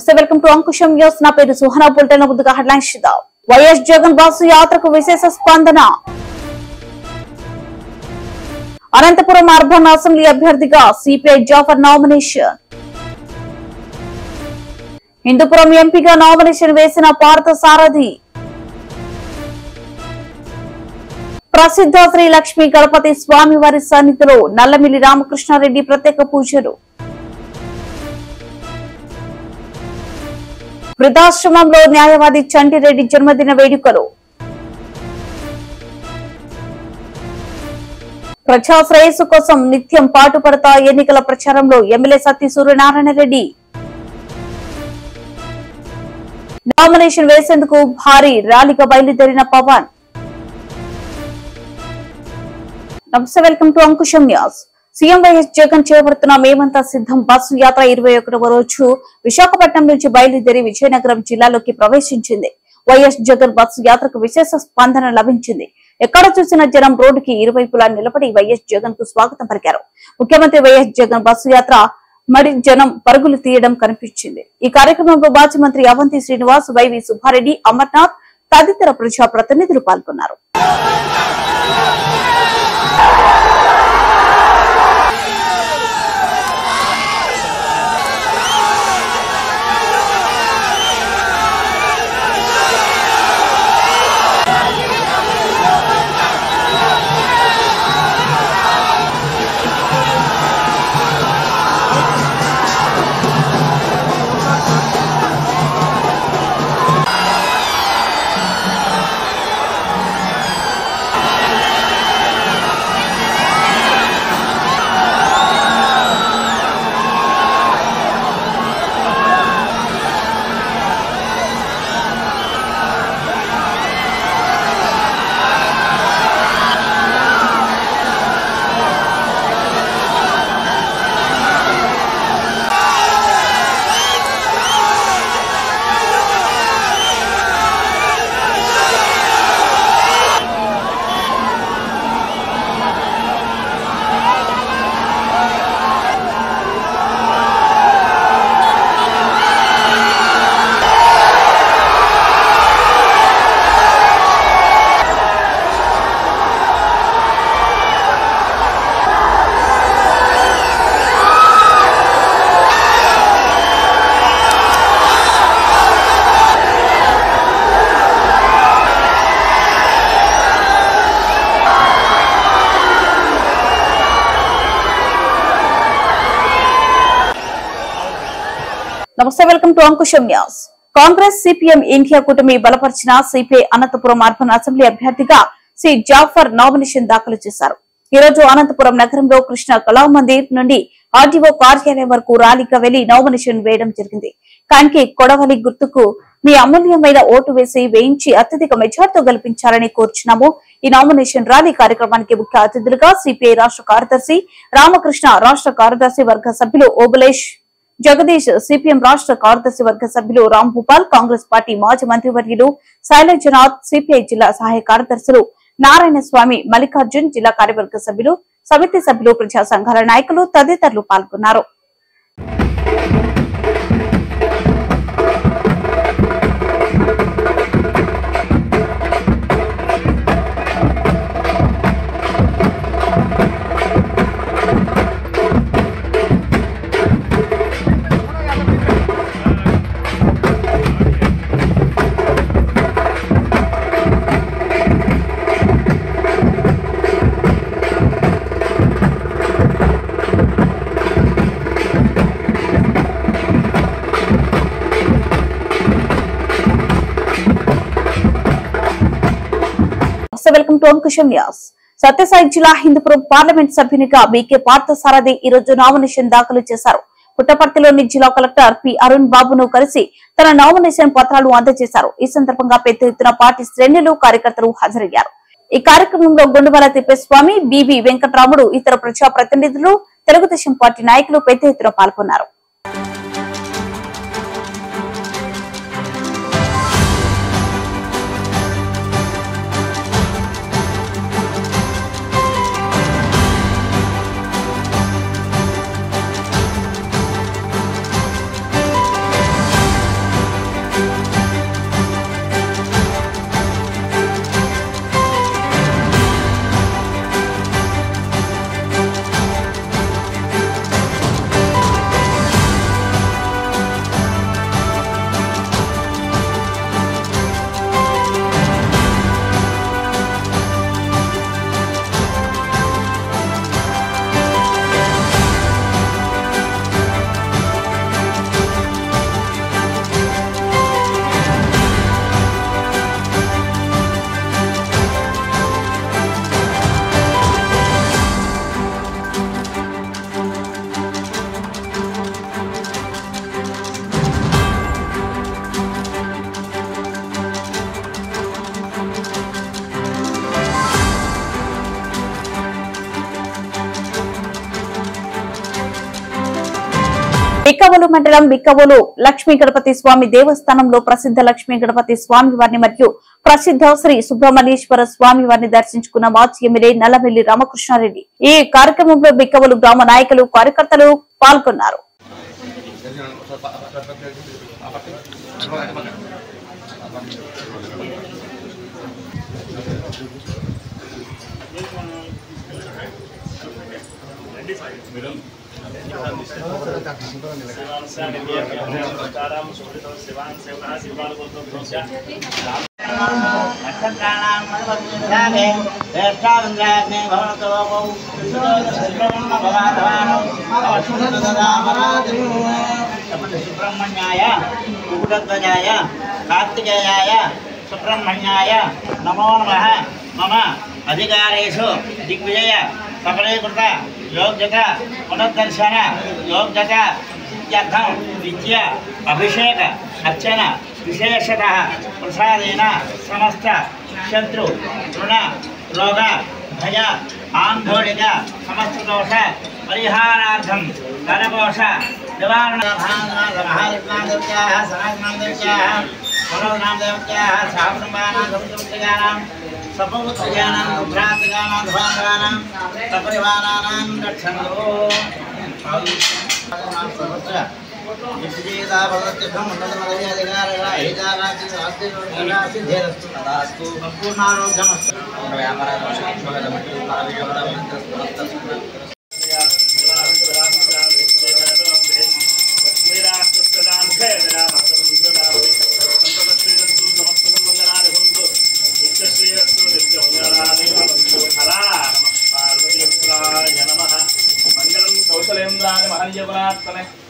నమస్తే, welcome to Ankusham news. నా పేరు సుహనా. బులెటిన్ ముందుగా హెడ్లైన్స్ చూద్దాం. వైఎస్ జగన్ బస్సు యాత్రకు విశేష స్పందన. అనంతపురం అర్బన్ అసెంబ్లీ అభ్యర్థిగా సిపిఐ జాఫర్ నామినేషన్. హిందూపురం ఎంపీగా నామినేషన్ వేసిన పార్థ సారథి. ప్రసిద్ధ శ్రీ లక్ష్మీ గణపతి స్వామివారి సన్నిధిలో నల్లమిల్లి రామకృష్ణారెడ్డి ప్రత్యేక పూజలు. వృద్ధాశ్రమంలో న్యాయవాది చంటిరెడ్డి జన్మదిన వేడుకలు. ప్రజా శ్రేయస్సు కోసం నిత్యం పాటుపడతా ఎన్నికల ప్రచారంలో ఎమ్మెల్యే సత్తి సూర్యనారాయణ రెడ్డి. నామినేషన్ వేసేందుకు భారీ ర్యాలీగా బయలుదేరిన పవన్. నమస్తే, welcome to Ankusham news. CM YS Jagan చేపడుతున్న మేమంతా సిద్ధం బస్సు యాత్ర 21వ రోజు విశాఖపట్నం నుంచి బయలుదేరి విజయనగరం జిల్లాలోకి ప్రవేశించింది. వైఎస్ జగన్ బస్సు యాత్రకు విశేష స్పందన లభించింది. ఎక్కడ చూసిన జనం రోడ్డుకి ఇరువైపులా నిలబడి వైఎస్ జగన్ కు స్వాగతం పలికారు. ముఖ్యమంత్రి వైఎస్ జగన్ బస్సు యాత్ర మరి జనం పరుగులు తీయడం కనిపించింది. ఈ కార్యక్రమంలో మాజీ మంత్రి అవంతి శ్రీనివాస్, వైవి సుబ్బారెడ్డి, అమర్నాథ్ తదితర ప్రజా ప్రతినిధులు పాల్గొన్నారు. నమస్తే, welcome to Ankusham news. Congress CPM India కూటమి బలపరిచిన సిపిఐ అనంతపురం అర్బన్ అసెంబ్లీ అభ్యర్థిగా సి జాఫర్ నామినేషన్ దాఖలు చేశారు. ఈ రోజు అనంతపురం నగరంలో కృష్ణ కళామందిర్ నుండి ఆర్డీఓ కార్యాలయం వరకు ర్యాలీగా వెళ్లి నామినేషన్ వేయడం జరిగింది. కాంకి కొడవలి గుర్తుకు మీ అమూల్యమైన ఓటు వేయించి అత్యధిక మెజార్టీతో గెలిపించాలని కోరుచున్నాము. ఈ నామినేషన్ ర్యాలీ కార్యక్రమానికి ముఖ్య అతిథులుగా సిపిఐ రాష్ట్ర కార్యదర్శి రామకృష్ణ, రాష్ట్ర కార్యదర్శి వర్గ సభ్యులు ఓబులేష్, జగదీష్, సిపిఎం రాష్ట్ర కార్యదర్శి వర్గ సభ్యులు రామ్ భూపాల్, కాంగ్రెస్ పార్టీ మాజీ మంత్రివర్యులు శైలజనాథ్, సిపిఐ జిల్లా సహాయ కార్యదర్శులు నారాయణ స్వామి, మల్లికార్జున్, జిల్లా కార్యవర్గ సభ్యులు, సమితి సభ్యులు, ప్రజా సంఘాల నాయకులు తదితరులు పాల్గొన్నారు. Welcome to Ankusham news. Sathya Sai జిల్లా హిందూపురం పార్లమెంట్ సభ్యునిగా బీకే పార్థ సారథి ఈ రోజు నామినేషన్ దాఖలు చేశారు. పుట్టపర్తిలోని జిల్లా కలెక్టర్ పి అరుణ్ బాబును కలిసి తన నామినేషన్ పత్రాలు అందజేశారు. ఈ సందర్భంగా పెద్ద ఎత్తున పార్టీ శ్రేణులు, కార్యకర్తలు హాజరయ్యారు. ఈ కార్యక్రమంలో గుండుమల తిప్పేస్వామి, బిబి వెంకటరాముడు, ఇతర ప్రజా ప్రతినిధులు, తెలుగుదేశం పార్టీ నాయకులు పెద్ద ఎత్తున పాల్గొన్నారు. బిక్కవోలు మండలం బిక్కవోలు లక్ష్మీ గణపతి స్వామి దేవస్థానంలో ప్రసిద్ధ లక్ష్మీ గణపతి స్వామి వారిని మరియు ప్రసిద్ధ శ్రీ సుబ్రహ్మణ్యేశ్వర స్వామి వారిని దర్శించుకున్న మాజీ ఎమ్మెల్యే నల్లమిల్లి రామకృష్ణారెడ్డి. ఈ కార్యక్రమంలో బిక్కవోలు గ్రామ నాయకులు కార్యకర్తలు పాల్గొన్నారు. సుబ్రహ్మణ్యాయ కుకుటధ్వజాయ కార్తికేయాయ సుబ్రహ్మణ్యాయ నమో నమః. మమ అధికారేషు దిగ్విజయ సఫలీకృత యోగ్యత పునర్దర్శన యోగ్యత ఇత్యర్థం విద్య అభిషేక అర్చన విశేషతః ప్రసాదేన సమస్త శత్రు రుణ రోగ భయ ఆందోళిక సమస్త దోష పరిహారార్థం ధనకోశ నివారణ మహాదేవ్యాः సనాతనదేవ్యాः మనోనామదేవ్యాः సహకుటుంబానాం సముద్రపుత్రికానాం సపౌత్రికానాం భ్రాతృకానాం ధ్వానానాం సపరివారానాం రక్షन्तు.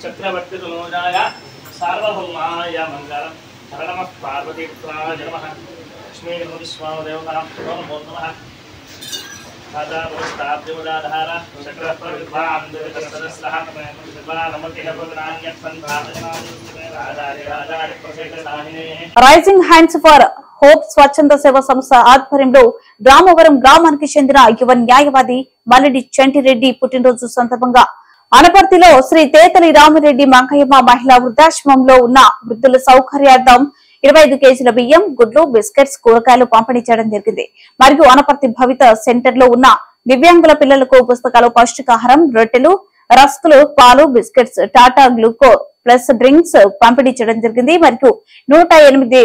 చక్రవర్తి తనూజాయ సార్వభౌమాయ మంగళం. నమః పార్వతీపుత్రాయ నమః. లక్ష్మీ విష్ణుదేవతాం నమో నమః. ఆదారస్తాబ్జముదాధార చక్రవర్తిభాందరసరస్సహ రైజింగ్ హ్యాండ్స్ ఫర్ హోప్ స్వచ్ఛంద సేవా సంస్థ ఆధ్వర్యంలో రామవరం గ్రామానికి చెందిన యువ న్యాయవాది మల్లిడి చంటిరెడ్డి పుట్టినరోజు సందర్భంగా అనపర్తిలో శ్రీ తేతలి రామిరెడ్డి మంకయ్యమ్మ మహిళా వృద్ధాశ్రమంలో ఉన్న వృద్ధుల సౌకర్యార్థం 25 కేజీల బియ్యం, గుడ్లు, బిస్కెట్స్, కూరగాయలు పంపిణీ చేయడం జరిగింది. మరియు అనపర్తి భవిత సెంటర్ లో ఉన్న దివ్యాంగుల పిల్లలకు పుస్తకాలు, పౌష్టికాహారం, రొట్టెలు, రస్కులు, పాలు, బిస్కెట్స్, టాటా గ్లూకో ప్లస్ డ్రింక్స్ పంపిణీ చేయడం జరిగింది. మరియు 108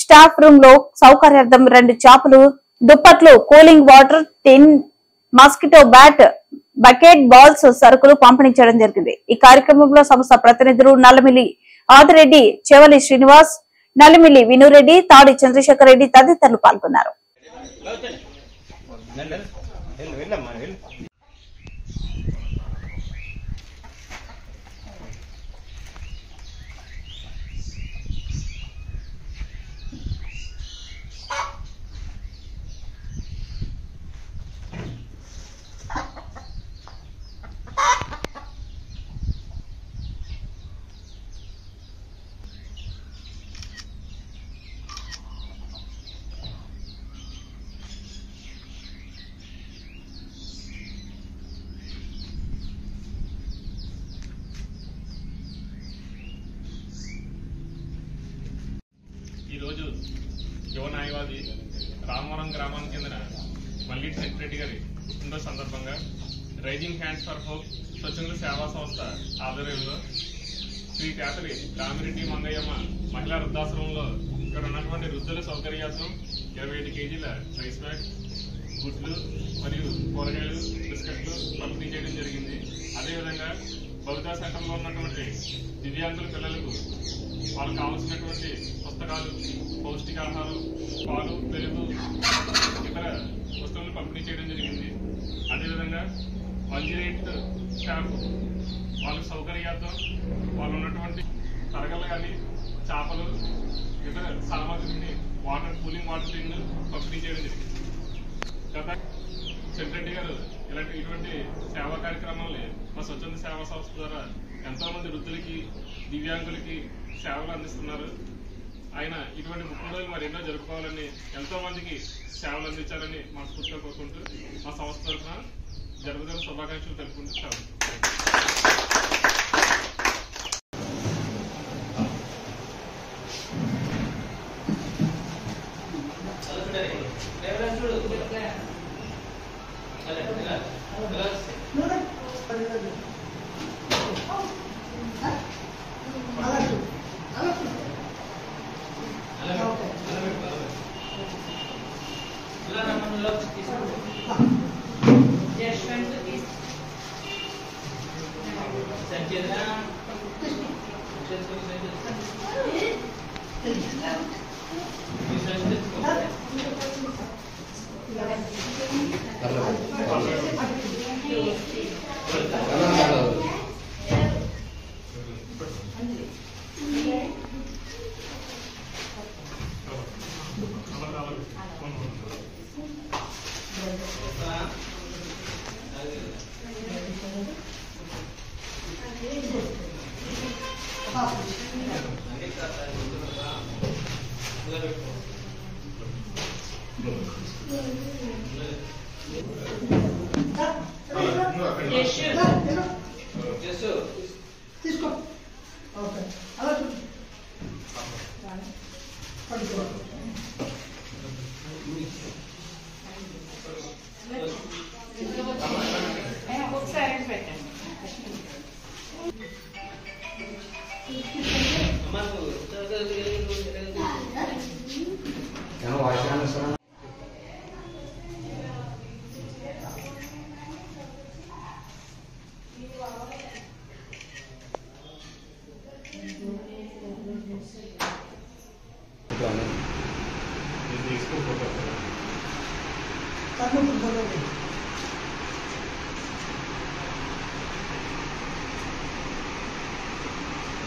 స్టాఫ్ రూమ్ లో సౌకర్యార్థం 2 చాపలు, దుప్పట్లు, కూలింగ్ వాటర్, టిన్, మస్కిటో బ్యాట్, బకెట్, బాల్స్, సరుకులు పంపిణీ చేయడం జరిగింది. ఈ కార్యక్రమంలో సంస్థ ప్రతినిధులు నల్లమిల్లి ఆదిరెడ్డి, చెవలి శ్రీనివాస్, నల్లమిల్లి వినురెడ్డి, తాడి చంద్రశేఖర్ రెడ్డి తదితరులు పాల్గొన్నారు. ఈరోజు యువ న్యాయవాది రామవరం గ్రామానికి చెందిన మల్లిడి చంటిరెడ్డి గారి పుట్టినరోజు సందర్భంగా రైజింగ్ హ్యాండ్స్ ఫర్ హోప్ స్వచ్ఛంద సేవా సంస్థ ఆధ్వర్యంలో శ్రీ తేతలి రామిరెడ్డి మంగయ్యమ్మ మహిళా వృద్ధాశ్రమంలో ఇక్కడ ఉన్నటువంటి వృద్ధుల సౌకర్యార్థం 25 కేజీల రైస్ బ్యాగ్, గుడ్లు మరియు కూరగాయలు, బిస్కెట్లు పంపిణీ చేయడం జరిగింది. అదేవిధంగా భవితా సెంటర్లో ఉన్నటువంటి దివ్యాంగుల పిల్లలకు వాళ్ళకు కావాల్సినటువంటి పుస్తకాలు, పౌష్టికాహారం, పాలు, పెరుగు, ఇతర వస్తువులను పంపిణీ చేయడం జరిగింది. అదేవిధంగా 108 స్టాఫ్ వాళ్ళకి సౌకర్యార్థం వాళ్ళు ఉన్నటువంటి తరగలు కానీ చేపలు, ఇతర సామాగ్రిని కూలింగ్ వాటర్ టిన్ పంపిణీ చేయడం జరిగింది. గత చంటిరెడ్డి గారు ఇటువంటి సేవా కార్యక్రమాలని మా స్వచ్ఛంద సేవా సంస్థ ద్వారా ఎంతో మంది వృద్ధులకి, దివ్యాంగులకి సేవలు అందిస్తున్నారు. ఆయన ఇటువంటి పుట్టినరోజులు మరి ఎన్నో జరుపుకోవాలని, ఎంతో మందికి సేవలు అందించాలని మనస్ఫూర్తిగా కోరుకుంటూ మా సంస్థ తరఫున జన్మదిన శుభాకాంక్షలు తెలుపుకుంటూ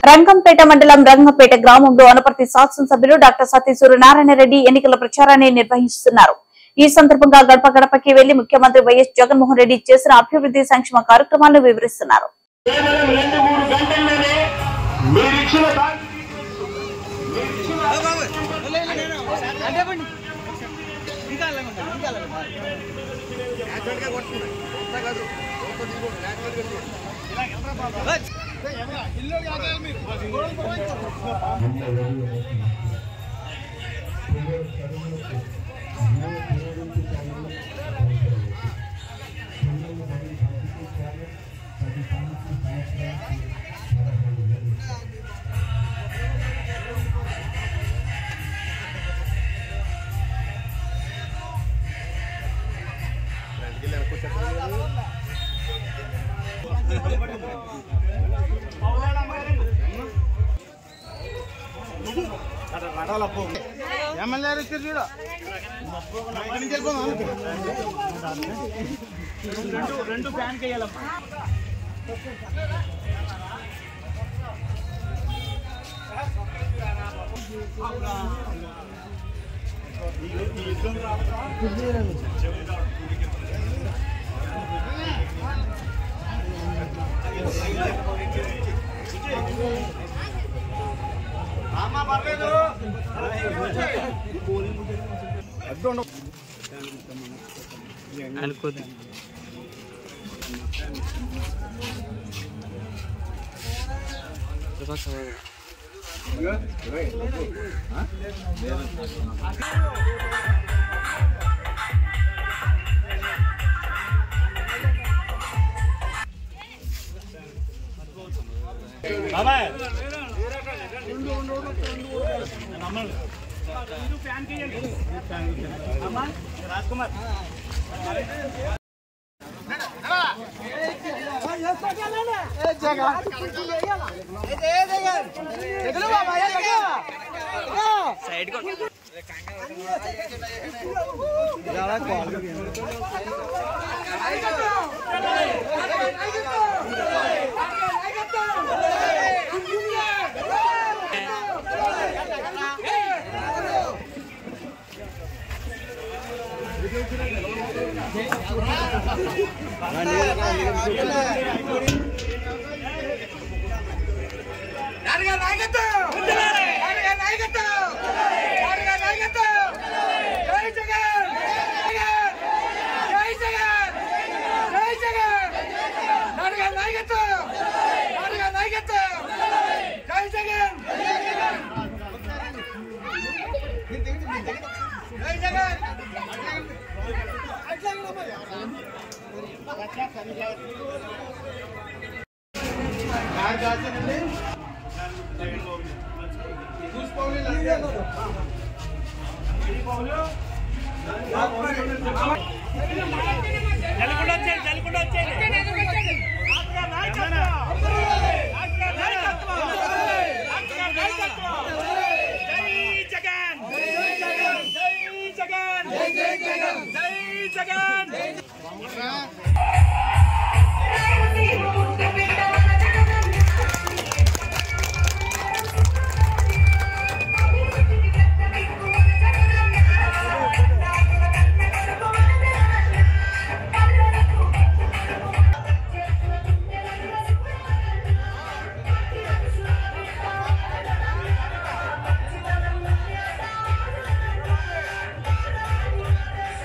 రంగంపేట మండలం రంగంపేట గ్రామంలో అనపర్తి శాసనసభ్యులు డాక్టర్ సతీ సూర్యనారాయణ రెడ్డి ఎన్నికల ప్రచారాన్ని నిర్వహిస్తున్నారు. ఈ సందర్భంగా గడప గడపకి వెళ్లి ముఖ్యమంత్రి వైఎస్ జగన్మోహన్ రెడ్డి చేసిన అభివృద్ధి సంక్షేమ కార్యక్రమాలను వివరిస్తున్నారు.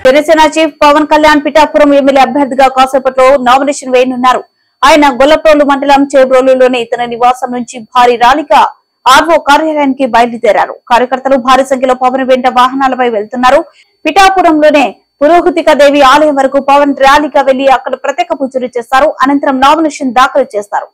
జనసేన చీఫ్ పవన్ కళ్యాణ్ పిఠాపురం ఎమ్మెల్యే అభ్యర్థిగా కాసేపట్లో నామినేషన్ వేయనున్నారు. ఆయన గొల్లప్రోలు మండలం చేబ్రోలులోని తన నివాసం నుంచి భారీ ర్యాలీగా ఆర్వో కార్యాలయానికి బయలుదేరారు. కార్యకర్తలు భారీ సంఖ్యలో పవన్ వెంట వాహనాలపై వెళ్తున్నారు. పిఠాపురంలోనే పురోహితిక దేవి ఆలయం వరకు పవన్ ర్యాలీగా వెళ్లి అక్కడ ప్రత్యేక పూజలు చేస్తారు. అనంతరం నామినేషన్ దాఖలు చేస్తారు.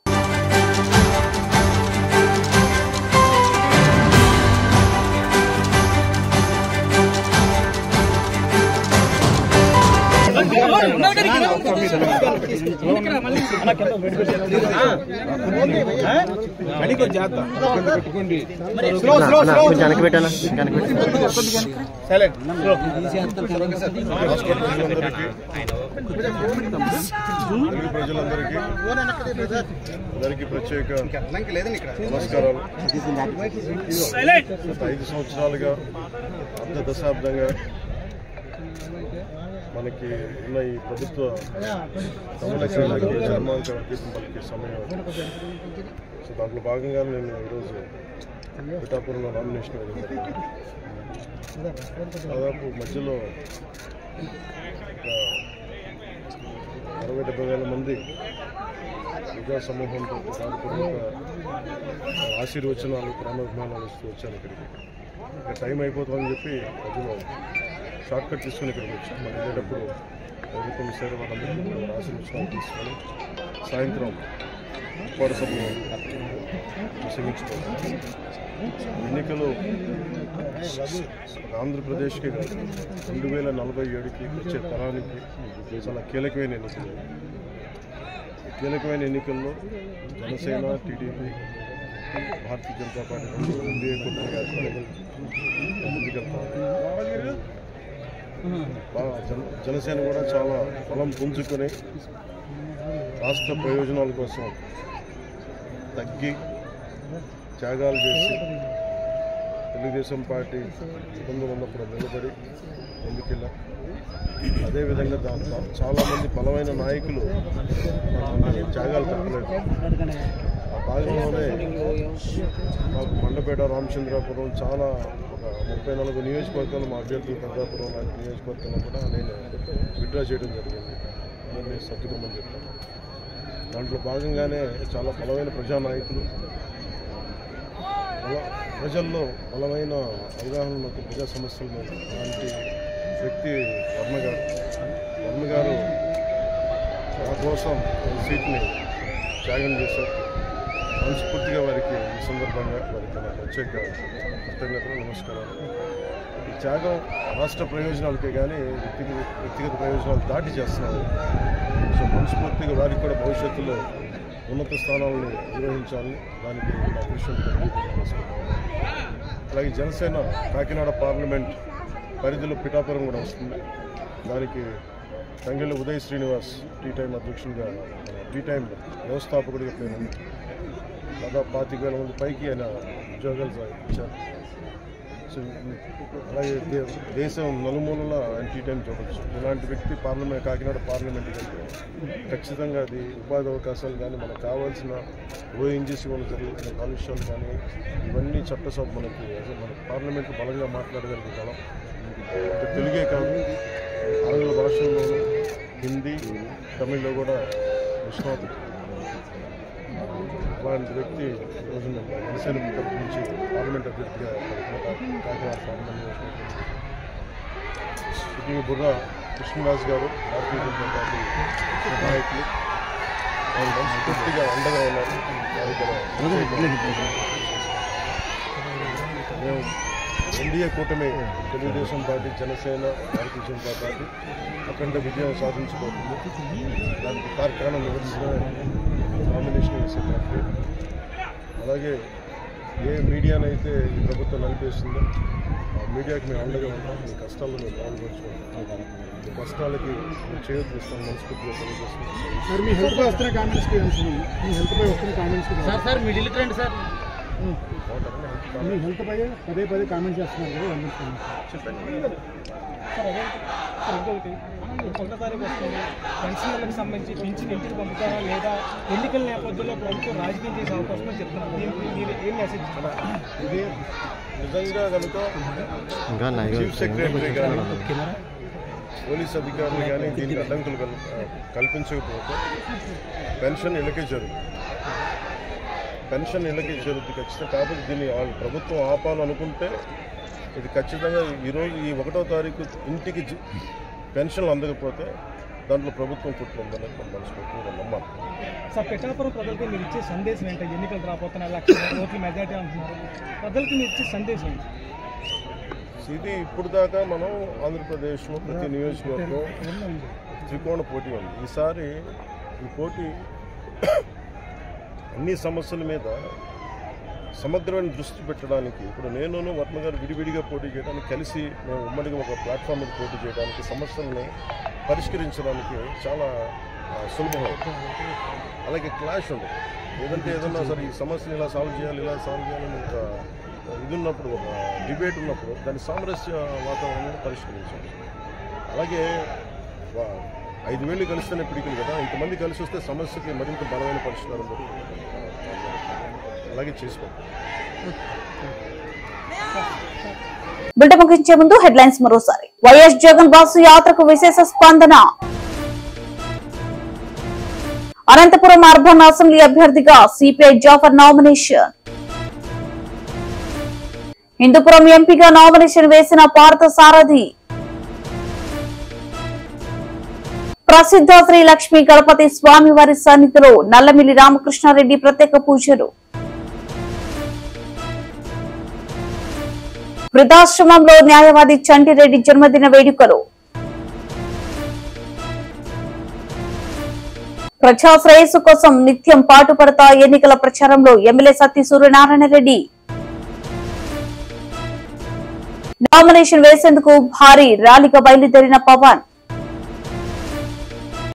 ప్రజలందరికీ ప్రత్యేక నమస్కారాలు. 5 సంవత్సరాలుగా అర్ధ దశాబ్దంగా మనకి ఉన్న ఈ ప్రభుత్వ సంరక్షణకి చర్మాంక గీతం పలికే సమయం. సో దాంట్లో భాగంగా నేను ఈరోజు పిఠాపురంలో నామినేషన్ వేయడం. దాదాపు మధ్యలో 60-70 వేల మంది ప్రజా సమూహంతో ఆశీర్వచనాలు ప్రేమాభిమానాలు ఇస్తూ వచ్చాను ఇక్కడికి. ఇంకా టైం అయిపోతుందని చెప్పి మధ్యలో షార్ట్ కట్ తీసుకుని ఇక్కడికి వచ్చాను. మనం వెళ్ళేటప్పుడు ప్రభుత్వం సరే వాళ్ళందరికీ ఆశీర్వచనాలు తీసుకొని సాయంత్రం పౌరసభలో ప్రసంగించుకోవాలి. ఎన్నికలు ఆంధ్రప్రదేశ్కి 2047కి వచ్చే తరానికి చాలా కీలకమైన ఎన్నికలు. కీలకమైన ఎన్నికల్లో Janasena, TDP, Bharatiya Janata party NDA కూటమి ముందుకెళ్తారు. జనసేన కూడా చాలా బలం పుంజుకొని రాష్ట్ర ప్రయోజనాల కోసం తగ్గి త్యాగాలు చేసి తెలుగుదేశం పార్టీ ఇబ్బందులు ఉన్నప్పుడు నిలబడి ముందుకెళ్ళాం. అదేవిధంగా దాంట్లో చాలామంది బలమైన నాయకులు త్యాగాలు తప్పలేదు. ఆ భాగంలోనే మాకు మండపేట, రామచంద్రాపురం చాలా ఒక 34 నియోజకవర్గాలు మా అభ్యర్థులు పెద్దాపురం లాంటి నియోజకవర్గంలో కూడా నేను విత్డ్రా చేయడం జరిగింది. నేను సర్దుకోమని చెప్పాను. దాంట్లో భాగంగానే చాలా బలమైన ప్రజానాయకులు, ప్రజల్లో బలమైన అవగాహన ఉన్న ప్రజా సమస్యల మీద అలాంటి వ్యక్తి వర్మ గారు నా కోసం సీట్ని త్యాగం చేశారు. మనస్ఫూర్తిగా వారికి ఈ సందర్భంగా వారికి నా ప్రత్యేక కృతజ్ఞతలు, నమస్కారాలు. ఈ త్యాగం రాష్ట్ర ప్రయోజనాలకే కానీ వ్యక్తిగత ప్రయోజనాలు దాటి చేస్తున్నారు. సో మనస్ఫూర్తిగా వారికి కూడా భవిష్యత్తులో ఉన్నత స్థానాలను నిర్వహించాలని దానికి నా కృషి నమస్కారం. అలాగే జనసేన కాకినాడ పార్లమెంట్ పరిధిలో పిఠాపురం కూడా వస్తుంది. దానికి తంగెళ్ళ ఉదయ్ శ్రీనివాస్ టీ టైం అధ్యక్షులుగా, టీ టైం వ్యవస్థాపకుడిగా పేరు. దాదాపు 25,000 మంది పైకి ఆయన ఉద్యోగాలు ఇచ్చారు. సో అలాగే దేశం నలుమూలలా ఆయన టీ టైం చూడవచ్చు. ఇలాంటి వ్యక్తి కాకినాడ పార్లమెంట్కి వెళ్తే ఖచ్చితంగా అది ఉపాధి అవకాశాలు కానీ, మనకు కావాల్సిన ఓఎన్జీసీ వల్ల జరుగుతున్న కాలుష్యాలు కానీ, ఇవన్నీ చట్టసభ మనకి మన పార్లమెంట్ బలంగా మాట్లాడగలుగుతాం. తెలుగే కాదు, ఆంగ్ల భాషల్లోనూ, హిందీ, తమిళ్లో కూడా విశ్వనాథ్ అలాంటి వ్యక్తి ఈరోజు జనసేన తరఫు నుంచి పార్లమెంట్ అభ్యర్థిగా కాకినాడ పార్లమెంట్ బుర్రా కృష్ణరాజు గారు భారతీయ జనతా పార్టీ నాయకులు పూర్తిగా అండగా ఉన్నారు. మేము ఎన్డీఏ కూటమి తెలుగుదేశం పార్టీ, జనసేన, భారతీయ జనతా పార్టీ అఖండ విజయం సాధించబోతుంది. దానికి కార్యక్రమం వివరించడమే నామినేషన్ వేసే పార్టీ. అలాగే ఏ మీడియానైతే ఈ ప్రభుత్వం నడిపేస్తుందో ఆ మీడియాకి మేము అండగా ఉంటాం. మీ కష్టాల్లో మేము పాల్గొంచుకుంటాం. మీ కష్టాలకి మేము చేయూతనిస్తాం. మనస్ఫూర్తిగా తెలియజేస్తున్నాం. సార్ మీ హెల్త్పై వస్తున్న కామెంట్స్కి మీ హెల్త్పై వస్తున్న కామెంట్స్కి సార్ మిడిల్ రండి సార్. మీ హెల్త్పై పదే పదే కామెంట్స్ చేస్తున్నారు కదా, అందిస్తున్నాను. చెప్పండి. సార్ అదే సార్ ఇంకొకటి 1 తారీఖు వస్తుంది. పెన్షన్లకు సంబంధించి పింఛన్ ఇంటికి పంపుతారా లేదా ఎన్నికల నేపథ్యంలో ప్రభుత్వం రాజకీయం చేసే అవకాశం అని చెప్తున్నారు. దీనికి మీరు ఏం మెసేజ్ ఇస్తున్నారు? ఇది నిజంగా కనుక చీఫ్ సెక్రటరీ కానీ పోలీస్ అధికారులు కానీ దీనికి అడ్డంకులు కల్పించకపోతే పెన్షన్ ఇళ్ళకే జరుగుతుంది. ఖచ్చితంగా. కాకపోతే దీన్ని వాళ్ళు ప్రభుత్వం ఆపాలనుకుంటే ఇది ఖచ్చితంగా ఈరోజు ఈ 1వ తారీఖు ఇంటికి పెన్షన్లు అందకపోతే దాంట్లో ప్రభుత్వం కుట్టుందని మనం మనస్ఫూర్తిగా నమ్మాలి. సార్ పిఠాపురం ప్రజలకి మీరు ఇచ్చే సందేశం ఏంటి? ఎన్నికలు రాబోతున్నారు, 1,00,000 ఓట్ల మెజార్టీ అంటున్నారు. ప్రజలకి మీరు ఇచ్చే సందేశం ఏంటి? ఇది ఇప్పుడు దాకా మనం ఆంధ్రప్రదేశ్లో ప్రతి నియోజకవర్గం త్రికోణ పోటీ ఉంది. ఈసారి ఈ పోటీ అన్ని సమస్యల మీద సమగ్రమైన దృష్టి పెట్టడానికి ఇప్పుడు నేను వర్మ గారు విడివిడిగా పోటీ చేయడానికి, కలిసి మేము ఉమ్మడిగా ఒక ప్లాట్ఫామ్ మీద పోటీ చేయడానికి, సమస్యల్ని పరిష్కరించడానికి చాలా సులభమవుతుంది. అలాగే క్లాష్ ఉండదు. ఏదన్నా సరే ఈ సమస్యను ఇలా సాల్వ్ చేయాలని ఒక ఇది ఉన్నప్పుడు, ఒక డిబేట్ ఉన్నప్పుడు దాని సామరస్య వాతావరణాన్ని పరిష్కరించాలి. అలాగే 5,000 కలిస్తేనే పిడికిలు కదా, ఇంతమంది కలిసి వస్తే సమస్యకి మరింత బలమైన పరిష్కారం దొరుకుతుంది. అలాగే చేసుకోండి. బులెటిన్ ముగించే ముందు హెడ్లైన్స్ మరోసారి. వైఎస్ జగన్ వాసు యాత్రకు విశేష స్పందన. అనంతపురం అర్బన్ అసెంబ్లీ అభ్యర్థిగా సిపిఐ జాఫర్ నామినేషన్. హిందూపురం ఎంపీగా నామినేషన్ వేసిన పార్థ సారథి. ప్రసిద్ధ శ్రీ లక్ష్మీ గణపతి స్వామివారి సన్నిధిలో నల్లమిల్లి రామకృష్ణారెడ్డి ప్రత్యేక పూజలు. వృద్ధాశ్రమంలో న్యాయవాది చంటిరెడ్డి జన్మదిన వేడుకలు. ప్రజా శ్రేయస్సు కోసం నిత్యం పాటుపడతా ఎన్నికల ప్రచారంలో ఎమ్మెల్యే సత్తి సూర్యనారాయణ రెడ్డి. నామినేషన్ వేసేందుకు భారీ ర్యాలీగా బయలుదేరిన పవన్.